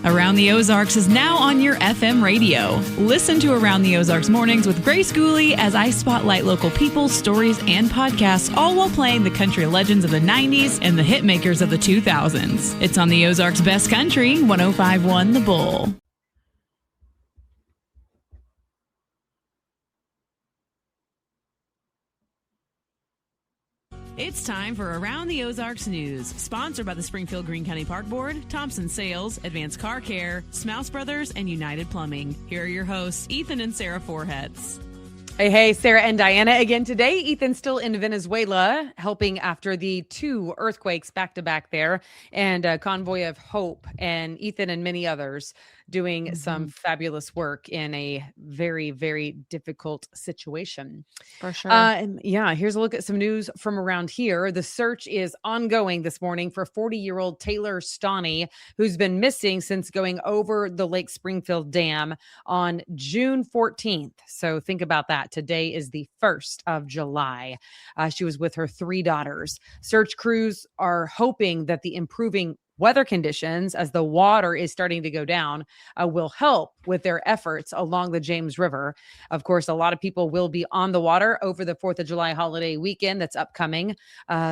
Around the Ozarks is now on your FM radio. Listen to Around the Ozarks mornings with Grace Gooley as I spotlight local people, stories, and podcasts, all while playing the country legends of the 90s and the hit makers of the 2000s. It's on the Ozarks' best country, 105.1 The Bull. It's time for Around the Ozarks News, sponsored by the Springfield Greene County Park Board, Thompson Sales, Advanced Car Care, Smouse Brothers, and United Plumbing. Here are your hosts, Ethan and Sarah Forhetz. Hey, Sarah and Diana again today. Ethan's still in Venezuela, helping after the 2 earthquakes back-to-back there, and Convoy of Hope, and Ethan and many others doing some fabulous work in a very, very difficult situation. For sure. Here's a look at some news from around here. The search is ongoing this morning for 40-year-old Taylor Stoney, who's been missing since going over the Lake Springfield Dam on June 14th. So think about that. Today is the 1st of July. She was with her 3 daughters. Search crews are hoping that the improving weather conditions as the water is starting to go down will help with their efforts along the James River. Of course, a lot of people will be on the water over the 4th of July holiday weekend that's upcoming.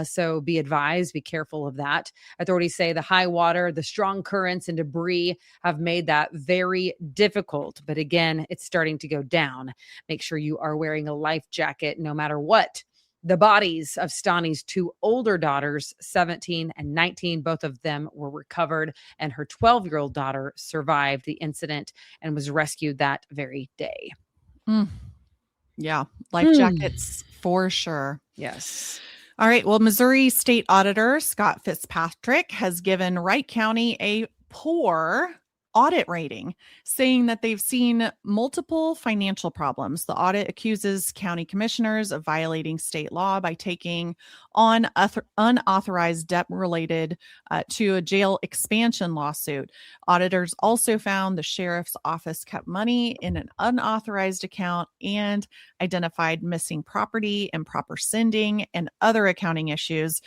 So be advised, be careful of that. Authorities say the high water, the strong currents and debris have made that very difficult. But again, it's starting to go down. Make sure you are wearing a life jacket no matter what. The bodies of Stoney's 2 older daughters, 17 and 19, both of them were recovered, and her 12-year-old daughter survived the incident and was rescued that very day. Yeah, life jackets for sure. Yes. All right. Well, Missouri State Auditor Scott Fitzpatrick has given Wright County a poor audit rating, saying that they've seen multiple financial problems. The audit accuses county commissioners of violating state law by taking on unauthorized debt related to a jail expansion lawsuit. Auditors also found the sheriff's office kept money in an unauthorized account and identified missing property, improper sending, and other accounting issues.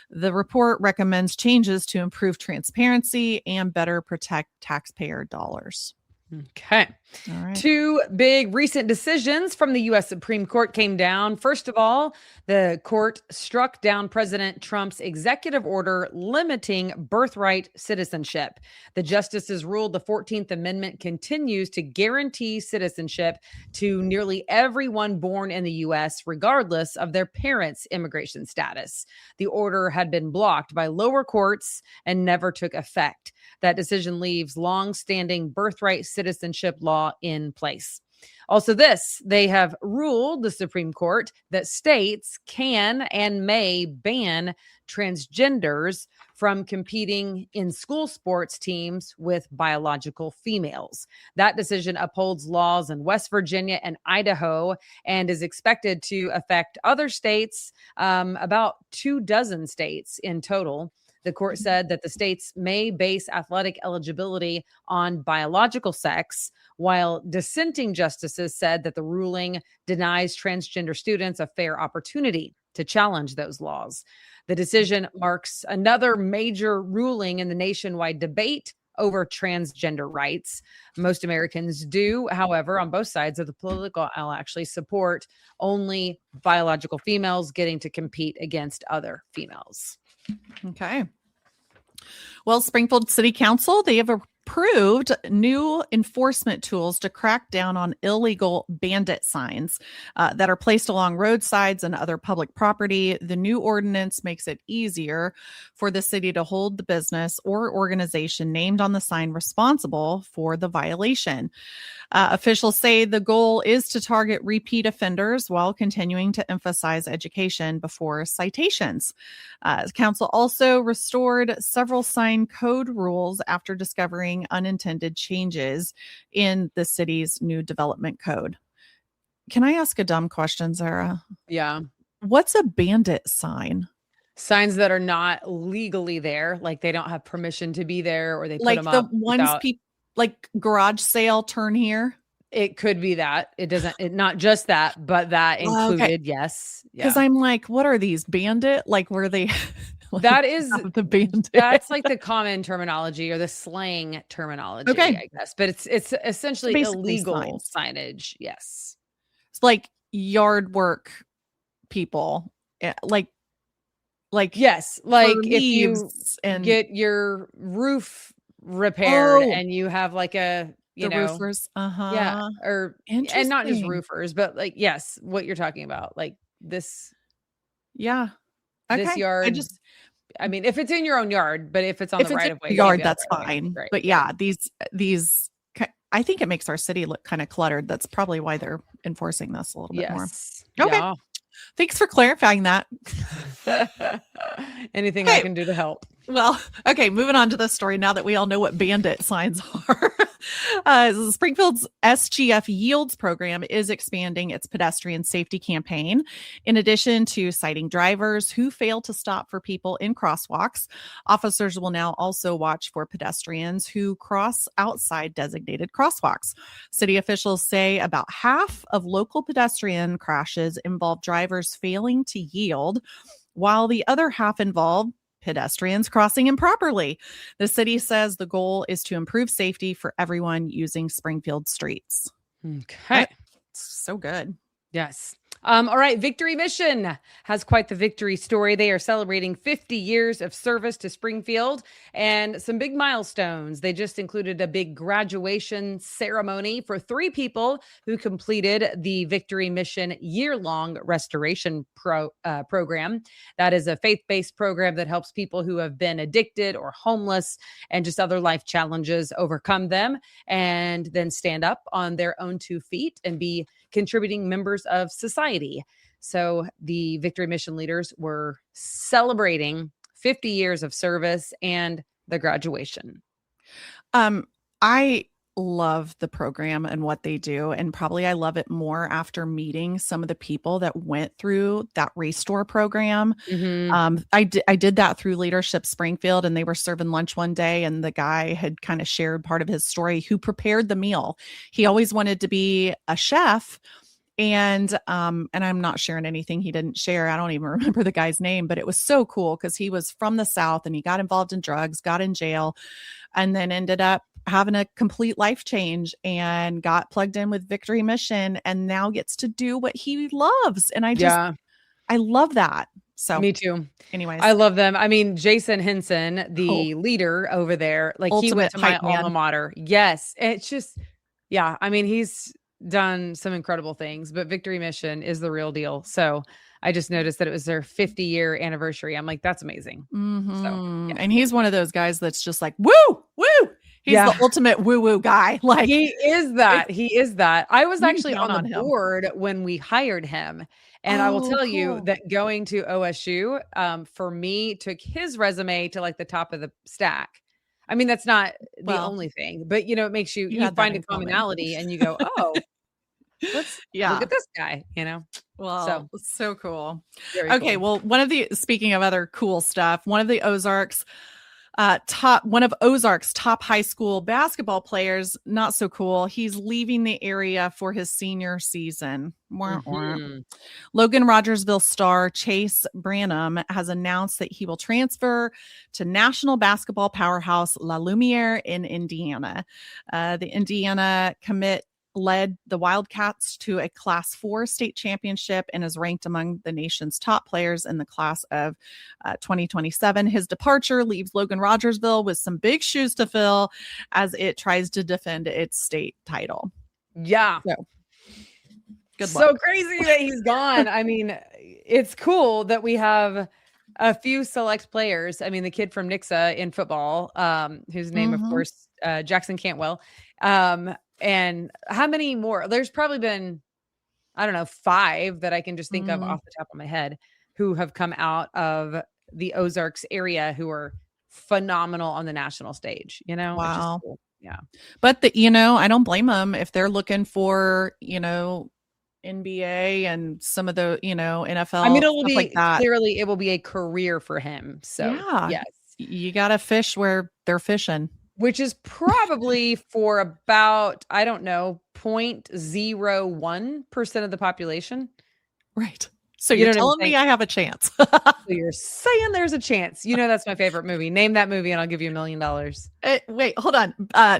The report recommends changes to improve transparency and better protect taxpayer dollars. Okay. All right. 2 big recent decisions from the U.S. Supreme Court came down. First of all, the court struck down President Trump's executive order limiting birthright citizenship. The justices ruled the 14th Amendment continues to guarantee citizenship to nearly everyone born in the U.S., regardless of their parents' immigration status. The order had been blocked by lower courts and never took effect. That decision leaves long-standing birthright citizenship law in place. Also they have ruled, the Supreme Court, that states can and may ban transgenders from competing in school sports teams with biological females. That decision upholds laws in West Virginia and Idaho and is expected to affect other states, about 24 states in total. The court said that the states may base athletic eligibility on biological sex, while dissenting justices said that the ruling denies transgender students a fair opportunity to challenge those laws. The decision marks another major ruling in the nationwide debate over transgender rights. Most Americans do, however, on both sides of the political aisle, actually support only biological females getting to compete against other females. Okay. Well, Springfield City Council, they have approved new enforcement tools to crack down on illegal bandit signs that are placed along roadsides and other public property. The new ordinance makes it easier for the city to hold the business or organization named on the sign responsible for the violation. Officials say the goal is to target repeat offenders while continuing to emphasize education before citations. Council also restored several sign code rules after discovering unintended changes in the city's new development code. Can I ask a dumb question, Sarah? Yeah. What's a bandit sign? Signs that are not legally there, like they don't have permission to be there, or they put Like them the up ones without... people like garage sale, turn here. It could be that. Not just that, but that included. Okay. Yes. Because I'm like, what are these bandit? Like, were they That is the Bandit. That's like the common terminology or the slang terminology, Okay. I guess. But it's essentially basically illegal signs. signage. Yes. It's like yard work people, like Yes. for Like if you leaves and get your roof repaired and you have like the roofers. yeah, or and not just Interesting. roofers, but like yes, what you're talking about, like this Yeah. this Okay. yard. I mean, if it's in your own yard, but if it's on the If it's right in of way, your you can't yard, be on that's the right of way. fine. Right. But yeah, these I think it makes our city look kind of cluttered. That's probably why they're enforcing this a little bit more. Yes. Okay. Yeah. Thanks for clarifying that. Anything I can do to help. Well, okay, moving on to this story now that we all know what bandit signs are. Springfield's SGF Yields program is expanding its pedestrian safety campaign. In addition to citing drivers who fail to stop for people in crosswalks, officers will now also watch for pedestrians who cross outside designated crosswalks. City officials say about half of local pedestrian crashes involve drivers failing to yield, while the other half involve pedestrians crossing improperly. The city says the goal is to improve safety for everyone using Springfield streets. Okay. That's so good. Yes. All right. Victory Mission has quite the victory story. They are celebrating 50 years of service to Springfield and some big milestones. They just included a big graduation ceremony for 3 people who completed the Victory Mission year-long restoration program. That is a faith-based program that helps people who have been addicted or homeless and just other life challenges overcome them and then stand up on their own 2 feet and be contributing members of society. So the Victory Mission leaders were celebrating 50 years of service and the graduation. I love the program and what they do, and probably I love it more after meeting some of the people that went through that Restore program. I did that through Leadership Springfield, and they were serving lunch one day, and the guy had kind of shared part of his story who prepared the meal. He always wanted to be a chef, and I'm not sharing anything he didn't share. I don't even remember the guy's name, but it was so cool because he was from the South and he got involved in drugs, got in jail, and then ended up having a complete life change and got plugged in with Victory Mission and now gets to do what he loves. And I love that. So me too. Anyways, I love them. I mean, Jason Henson, the leader over there, like he went to my alma mater. Yes. It's just, yeah. I mean, he's done some incredible things, but Victory Mission is the real deal. So I just noticed that it was their 50-year anniversary. I'm like, that's amazing. So, yeah. And he's one of those guys that's just like, woo, woo. He's the ultimate woo-woo guy. Like he is that. He is that. I was actually on the board when we hired him. And I will tell you that going to OSU, for me, took his resume to like the top of the stack. I mean, that's not the only thing, but it makes you find a commonality and you go, oh, let's look at this guy, Well, so cool. Okay. Cool. Well, speaking of other cool stuff, one of Ozark's top high school basketball players, not so cool. He's leaving the area for his senior season. Logan Rogersville star Chase Branham has announced that he will transfer to national basketball powerhouse La Lumiere in Indiana. The Indiana commit led the Wildcats to a Class 4 state championship and is ranked among the nation's top players in the class of 2027. His departure leaves Logan Rogersville with some big shoes to fill as it tries to defend its state title. Yeah. So, good luck. So crazy that he's gone. I mean, it's cool that we have a few select players. I mean, the kid from Nixa in football, whose name, of course, Jackson Cantwell. And how many more? There's probably been, I don't know, 5 that I can just think of off the top of my head who have come out of the Ozarks area who are phenomenal on the national stage, Wow. It's just cool. Yeah. But I don't blame them if they're looking for, NBA and some of the, NFL. I mean, it will be like that. Clearly it will be a career for him. So yes, you got to fish where they're fishing. Which is probably for about, I don't know, 0.01% of the population. Right. So You you're don't even telling me think- I have a chance. So you're saying there's a chance. You know, that's my favorite movie. Name that movie and I'll give you $1 million. Wait, hold on.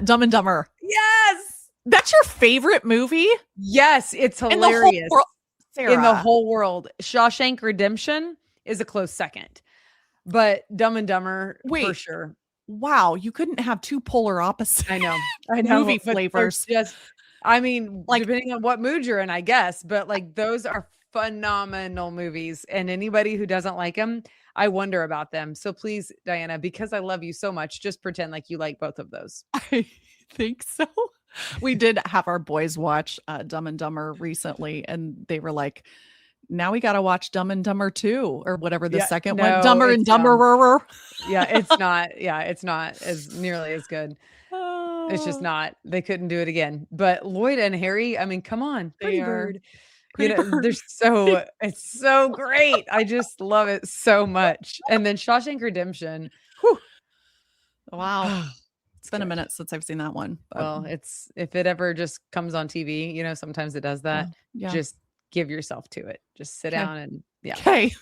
Dumb and Dumber. Yes. That's your favorite movie? Yes. It's In the whole hilarious. world, Sarah. In the whole world. Shawshank Redemption is a close second, but Dumb and Dumber for sure. Wow. You couldn't have two polar opposite I know. movie but they're flavors. just, I mean, Like- depending on what mood you're in, I guess, but like those are phenomenal movies. And anybody who doesn't like them, I wonder about them. So please, Diana, because I love you so much, just pretend like you like both of those. I think so. We did have our boys watch Dumb and Dumber recently, and they were like, now we got to watch Dumb and Dumber 2 or whatever the second one. Dumber and Dumberer. Yeah, it's not. Yeah, it's not as nearly as good. It's just not. They couldn't do it again. But Lloyd and Harry, I mean, come on. Pretty Bird. They're it's so great. I just love it so much. And then Shawshank Redemption. Whew. Wow. It's been a minute since I've seen that one. But. Well, it's if it ever just comes on TV, sometimes it does that. Yeah. Just give yourself to it. Just sit down and Okay.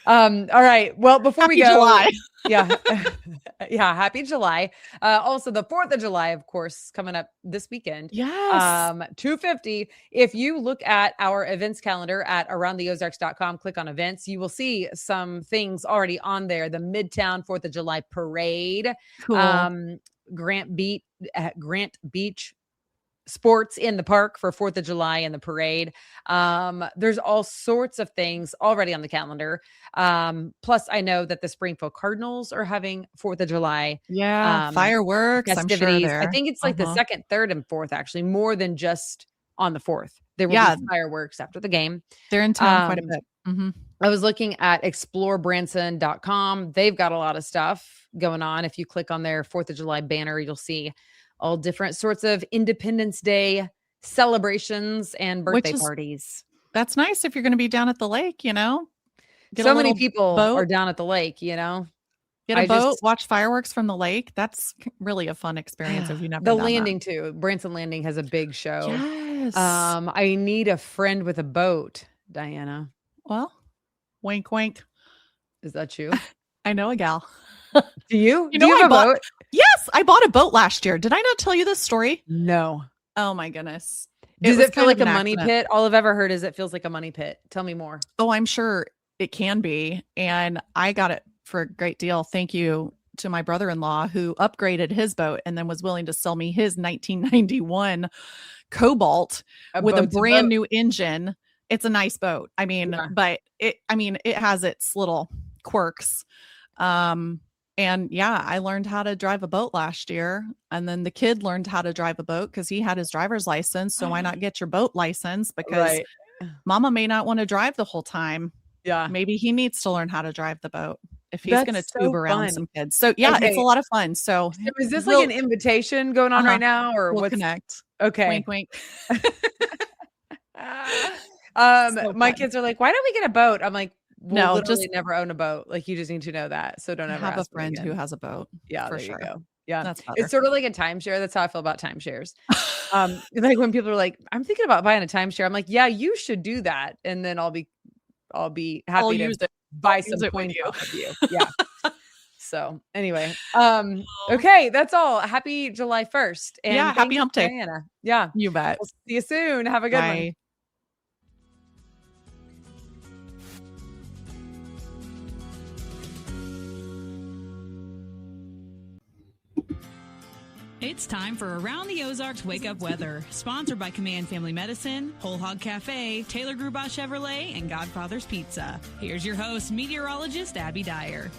All right. Well, before we go, July. yeah. Happy July. Also the 4th of July, of course, coming up this weekend. Yes. 250. If you look at our events calendar at aroundtheozarks.com, click on events, you will see some things already on there. The Midtown 4th of July parade. Cool. Grant Beach sports in the park for 4th of July and the parade. There's all sorts of things already on the calendar. Plus I know that the Springfield Cardinals are having 4th of July. Fireworks, festivities. I'm sure I think it's like the 2nd, 3rd, and 4th, actually, more than just on the 4th. There will be fireworks after the game. They're in town quite a bit. Mm-hmm. I was looking at explorebranson.com. They've got a lot of stuff going on. If you click on their 4th of July banner, you'll see all different sorts of Independence Day celebrations and birthday parties. That's nice if you're going to be down at the lake, Get so many people boat. are down at the lake, Get a boat, watch fireworks from the lake. That's really a fun experience if you never The done landing that. too. Branson Landing has a big show. Yes. I need a friend with a boat, Diana. Well, wink, wink. Is that you? I know a gal. Do you? You Do you have a boat? Yes, I bought a boat last year. Did I not tell you this story? No. Oh my goodness. Does it feel like a money pit? All I've ever heard is it feels like a money pit. Tell me more. Oh, I'm sure it can be. And I got it for a great deal. Thank you to my brother-in-law who upgraded his boat and then was willing to sell me his 1991 Cobalt with a brand new engine. It's a nice boat. I mean, but it has its little quirks. And I learned how to drive a boat last year. And then the kid learned how to drive a boat because he had his driver's license. So why not get your boat license? Because mama may not want to drive the whole time. Yeah. Maybe he needs to learn how to drive the boat if he's going to tube around some kids. So it's a lot of fun. So is this like an invitation going on right now or we'll what's connect? Okay. Wink, wink. My kids are like, why don't we get a boat? I'm like, no, just never own a boat. Like you just need to know that. So don't ever have ask a friend who has a boat. Yeah, for there sure. you go. Yeah, that's better. It's sort of like a timeshare. That's how I feel about timeshares. Like when people are like, I'm thinking about buying a timeshare. I'm like, yeah, you should do that, and then I'll be happy to buy some points off of you. Yeah. So anyway, okay, that's all. Happy July 1st. And happy hump day. Diana. Yeah, you bet. We'll see you soon. Have a good one. It's time for Around the Ozarks Wake Up Weather, sponsored by Command Family Medicine, Whole Hog Cafe, Taylor Gruba Chevrolet, and Godfather's Pizza. Here's your host, meteorologist Abby Dyer.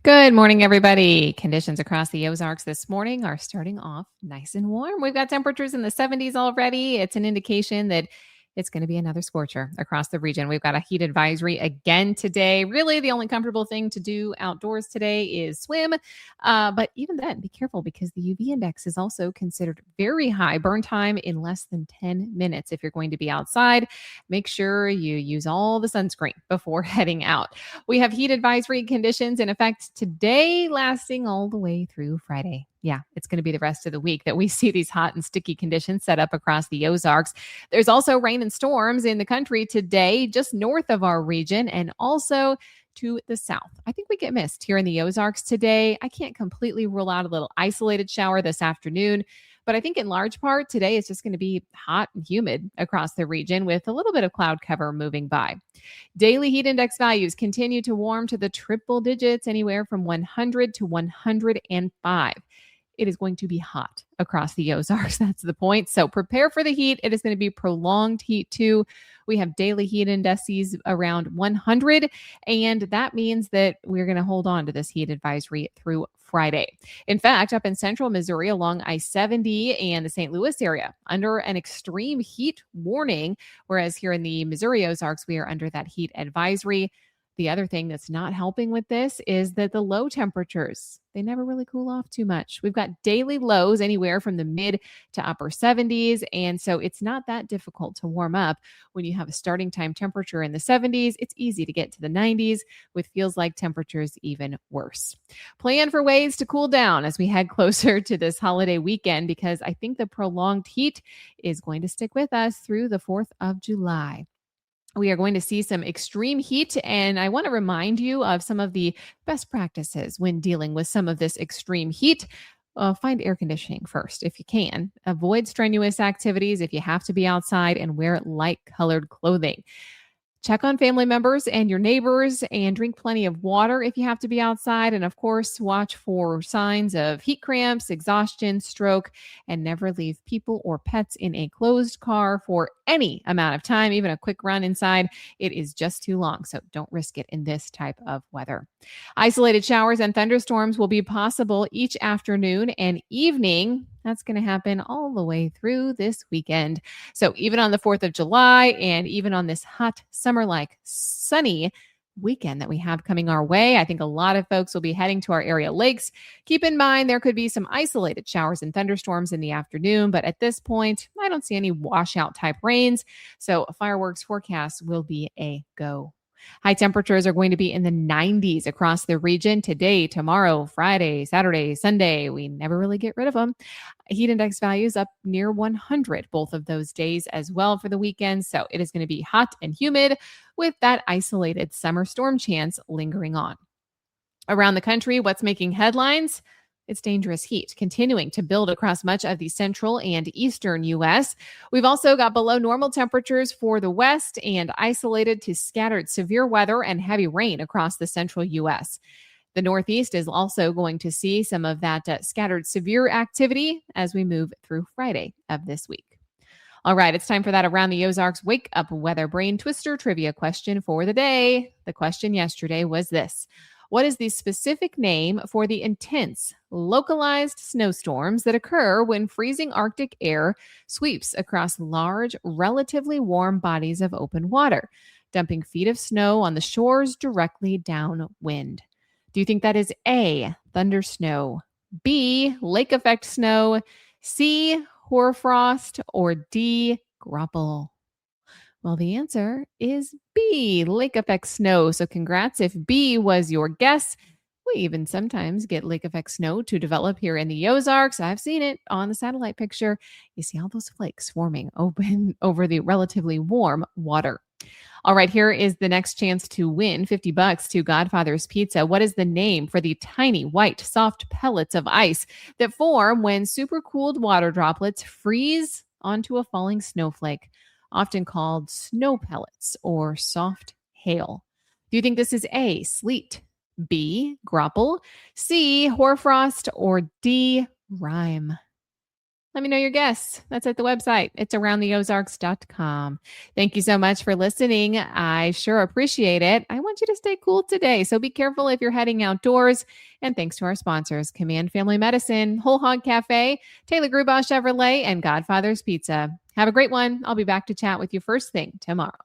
Good morning, everybody. Conditions across the Ozarks this morning are starting off nice and warm. We've got temperatures in the 70s already. It's an indication that it's going to be another scorcher across the region. We've got a heat advisory again today. Really, the only comfortable thing to do outdoors today is swim. But even then, be careful because the UV index is also considered very high. Burn time in less than 10 minutes if you're going to be outside. Make sure you use all the sunscreen before heading out. We have heat advisory conditions in effect today, lasting all the way through Friday. yeah, it's going to be the rest of the week that we see these hot and sticky conditions set up across the Ozarks. There's also rain and storms in the country today, just north of our region and also to the south. I think we get missed here in the Ozarks today. I can't completely rule out a little isolated shower this afternoon, but I think in large part today it's just going to be hot and humid across the region with a little bit of cloud cover moving by. Daily heat index values continue to warm to the triple digits, anywhere from 100 to 105. It is going to be hot across the Ozarks. That's the point. So prepare for the heat. It is going to be prolonged heat too. We have daily heat indices around 100, and that means that we're going to hold on to this heat advisory through Friday. In fact, up in central Missouri along I-70 and the St. Louis area, under an extreme heat warning, whereas here in the Missouri Ozarks, we are under that heat advisory. The other thing that's not helping with this is that the low temperatures, they never really cool off too much. We've got daily lows anywhere from the mid to upper 70s. And so it's not that difficult to warm up. When you have a starting time temperature in the 70s, it's easy to get to the 90s with feels like temperatures even worse. Plan for ways to cool down as we head closer to this holiday weekend, because I think the prolonged heat is going to stick with us through the 4th of July. We are going to see some extreme heat, and I want to remind you of some of the best practices when dealing with some of this extreme heat. Find air conditioning first if you can. Avoid strenuous activities if you have to be outside, and wear light-colored clothing. Check on family members and your neighbors, and drink plenty of water if you have to be outside. And of course, watch for signs of heat cramps, exhaustion, stroke, and never leave people or pets in a closed car for any amount of time. Even a quick run inside, it is just too long. So don't risk it in this type of weather. Isolated showers and thunderstorms will be possible each afternoon and evening. That's going to happen all the way through this weekend. So even on the 4th of July and even on this hot summer-like sunny weekend that we have coming our way, I think a lot of folks will be heading to our area lakes. Keep in mind, there could be some isolated showers and thunderstorms in the afternoon, but at this point, I don't see any washout type rains. So a fireworks forecast will be a go. High temperatures are going to be in the 90s across the region today, tomorrow, Friday, Saturday, Sunday. We never really get rid of them. Heat index values up near 100 both of those days as well for the weekend. So it is going to be hot and humid with that isolated summer storm chance lingering on. Around the country, what's making headlines? It's dangerous heat continuing to build across much of the central and eastern U.S. We've also got below normal temperatures for the west and isolated to scattered severe weather and heavy rain across the central U.S. The Northeast is also going to see some of that scattered severe activity as we move through Friday of this week. All right, it's time for that Around the Ozarks Wake Up Weather Brain Twister trivia question for the day. The question yesterday was this: what is the specific name for the intense, localized snowstorms that occur when freezing Arctic air sweeps across large, relatively warm bodies of open water, dumping feet of snow on the shores directly downwind? Do you think that is A, thunder snow, B, lake effect snow, C, hoarfrost, or D, grapple? Well, the answer is B, lake effect snow. So congrats if B was your guess. We even sometimes get lake effect snow to develop here in the Ozarks. I've seen it on the satellite picture. You see all those flakes forming open over the relatively warm water. All right, here is the next chance to win $50 to Godfather's Pizza. What is the name for the tiny, white, soft pellets of ice that form when supercooled water droplets freeze onto a falling snowflake, often called snow pellets or soft hail? Do you think this is A, sleet, B, grapple, C, hoarfrost, or D, rime? Let me know your guess. That's at the website. It's aroundtheozarks.com. Thank you so much for listening. I sure appreciate it. I want you to stay cool today, so be careful if you're heading outdoors. And thanks to our sponsors, Command Family Medicine, Whole Hog Cafe, Taylor Grubaugh Chevrolet, and Godfather's Pizza. Have a great one. I'll be back to chat with you first thing tomorrow.